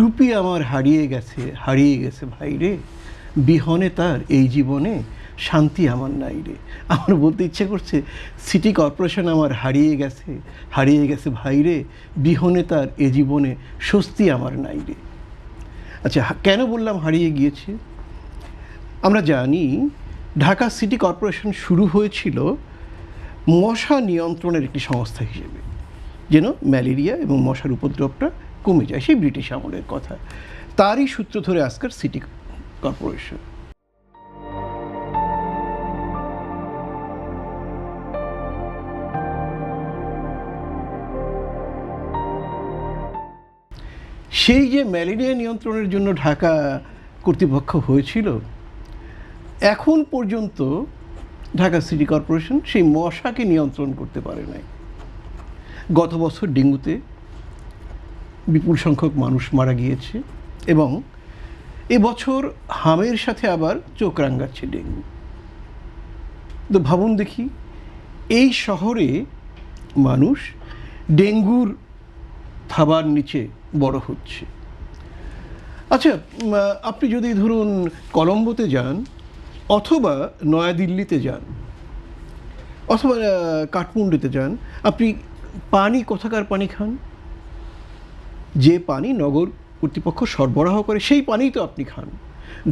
টুপি আমার হারিয়ে গেছে ভাই রে, বিহনে তার এই জীবনে শান্তি আমার নাই রে। আমার বলতে ইচ্ছে করছে সিটি কর্পোরেশন আমার হারিয়ে গেছে ভাই রে, বিহনে তার এ জীবনে স্বস্তি আমার নাই রে। আচ্ছা, কেন বললাম হারিয়ে গিয়েছে? আমরা জানি ঢাকা সিটি কর্পোরেশন শুরু হয়েছিল মশা নিয়ন্ত্রণের একটি সংস্থা হিসেবে, যেন ম্যালেরিয়া এবং মশার উপদ্রবটা কমে যায়, সেই ব্রিটিশ আমলের কথা। তারই সূত্র ধরে আজকের সিটি কর্পোরেশন। সেই যে ম্যালেরিয়া নিয়ন্ত্রণের জন্য ঢাকা কর্তৃপক্ষ হয়েছিল, এখন পর্যন্ত ঢাকা সিটি কর্পোরেশন সেই মশাকে নিয়ন্ত্রণ করতে পারে নাই। গত বছর ডেঙ্গুতে বিপুল সংখ্যক মানুষ মারা গিয়েছে এবং এবছর হামের সাথে আবার চোখ রাঙাচ্ছে ডেঙ্গু। তো ভাবুন দেখি, এই শহরে মানুষ ডেঙ্গুর থাবার নিচে বড় হচ্ছে। আচ্ছা, আপনি যদি ধরুন কলম্বোতে যান, অথবা নয়াদিল্লিতে যান, অথবা কাঠমান্ডুতে যান, আপনি পানি কোথাকার পানি খান? যে পানি নগর কর্তৃপক্ষ সরবরাহ করে সেই পানিই তো আপনি খান।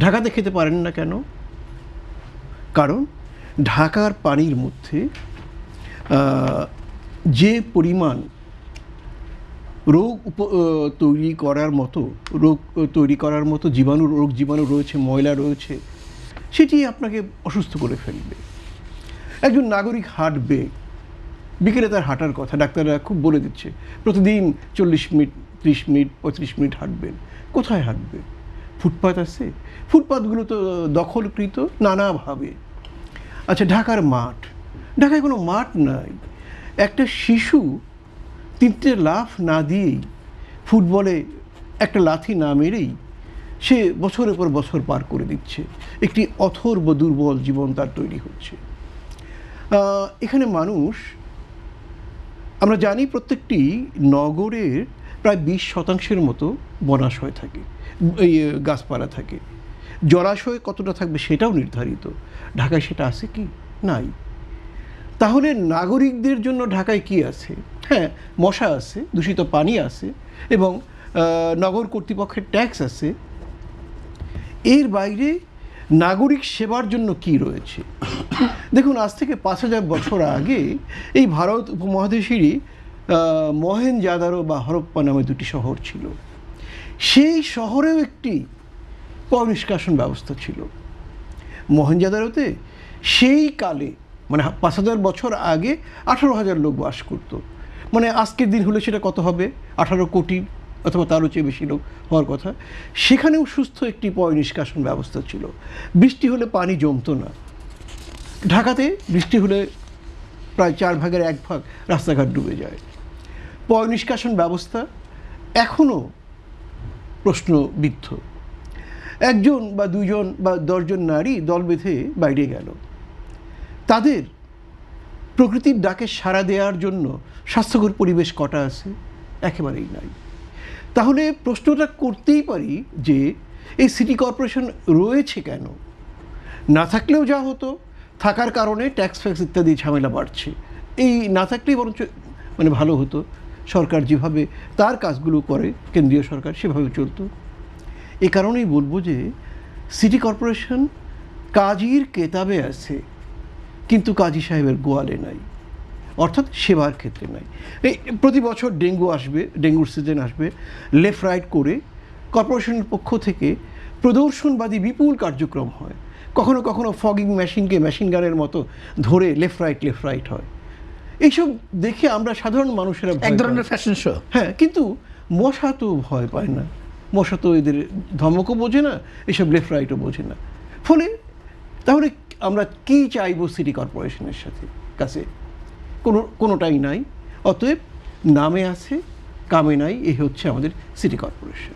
ঢাকাতে খেতে পারেন না কেন? কারণ ঢাকার পানির মধ্যে যে পরিমাণ রোগ তৈরি করার মতো জীবাণু রয়েছে, ময়লা রয়েছে, সেটি আপনাকে অসুস্থ করে ফেলবে। একজন নাগরিক হাঁটবে, বিকেলে তার হাঁটার কথা, ডাক্তাররা খুব বলে দিচ্ছে প্রতিদিন 40 মিনিট, 30 মিনিট, 35 মিনিট হাঁটবেন। কোথায় হাঁটবে? ফুটপাত আছে? ফুটপাতগুলো তো দখলকৃত নানাভাবে। আচ্ছা, ঢাকায় কোনো মাঠ নাই। একটা শিশু 3টে লাফ না দিয়েই, ফুটবলে একটা লাথি না মেরেই সে বছরের পর বছর পার করে দিচ্ছে। একটি অথর্ব দুর্বল জীবন তার তৈরি হচ্ছে। এখানে মানুষ, আমরা জানি প্রত্যেকটি নগরের প্রায় 20% মতো বনাশয় থাকে, এই গাছপালা থাকে। জলাশয় কতটা থাকবে সেটাও নির্ধারিত। ঢাকায় সেটা আছে কি? নাই। তাহলে নাগরিকদের জন্য ঢাকায় কি আছে? হ্যাঁ, মশা আছে, দূষিত পানি আছে এবং নগর কর্তৃপক্ষের ট্যাক্স আছে। এর বাইরে নাগরিক সেবার জন্য কি রয়েছে? দেখুন, আজ থেকে 5000 বছর আগে এই ভারত উপমহাদেশেরই মহেনজাদারো বা হরপ্পা নামে 2টি শহর ছিল। সেই শহরেও একটি পয়ঃনিষ্কাশন ব্যবস্থা ছিল। মহেনজাদারোতে সেই কালে, মানে 5000 বছর আগে 18,000 লোক বাস করত। মানে আজকের দিন হলে সেটা কত হবে? 18 কোটি অথবা তারও চেয়ে বেশি লোক হওয়ার কথা। সেখানেও সুস্থ একটি পয়ঃনিষ্কাশন ব্যবস্থা ছিল। বৃষ্টি হলে পানি জমতো না। ঢাকাতে বৃষ্টি হলে প্রায় 4 ভাগের 1 ভাগ রাস্তাঘাট ডুবে যায়। পয়ঃনিষ্কাশন ব্যবস্থা এখনও প্রশ্নবিদ্ধ। 1জন বা 2জন বা 10 জন নারী দল বেঁধে বাইরে গেল, তাদের প্রকৃতির ডাকে সাড়া দেওয়ার জন্য স্বাস্থ্যকর পরিবেশ কটা আছে? একেবারেই নাই। তাহলে প্রশ্নটা করতেই পারি যে এই সিটি কর্পোরেশন রয়েছে কেন? না থাকলেও যা হতো, থাকার কারণে ট্যাক্স ফ্যাক্স ইত্যাদি ঝামেলা বাড়ছে। এই না থাকলেই বরঞ্চ মানে ভালো হতো, সরকার যেভাবে তার কাজগুলো করে, কেন্দ্রীয় সরকার সেভাবে চলতো। এ কারণেই বলবো যে সিটি কর্পোরেশন কাজীর কেতাবে আছে, কিন্তু কাজী সাহেবের গোয়ালে নাই, অর্থাৎ সেবার ক্ষেত্রে নাই। এই প্রতি বছর ডেঙ্গুর সিজন আসবে, লেফট রাইট করে কর্পোরেশনের পক্ষ থেকে প্রদর্শনবাদী বিপুল কার্যক্রম হয়। কখনো কখনো ফগিং মেশিনকে মেশিন গানের মতো ধরে লেফট রাইট হয়। এইসব দেখে আমরা সাধারণ মানুষেরা এক ধরনের ফ্যাশন শো। হ্যাঁ, কিন্তু মশা তো ভয় পায় না, মশা তো এদের ধমকও বোঝে না, এসব লেফট রাইটও বোঝে না। ফলে তাহলে আমরা কী চাইবো সিটি কর্পোরেশনের কাছে? কোনোটাই নাই। অতএব নামে আছে, কামে নাই। এই হচ্ছে আমাদের সিটি কর্পোরেশন।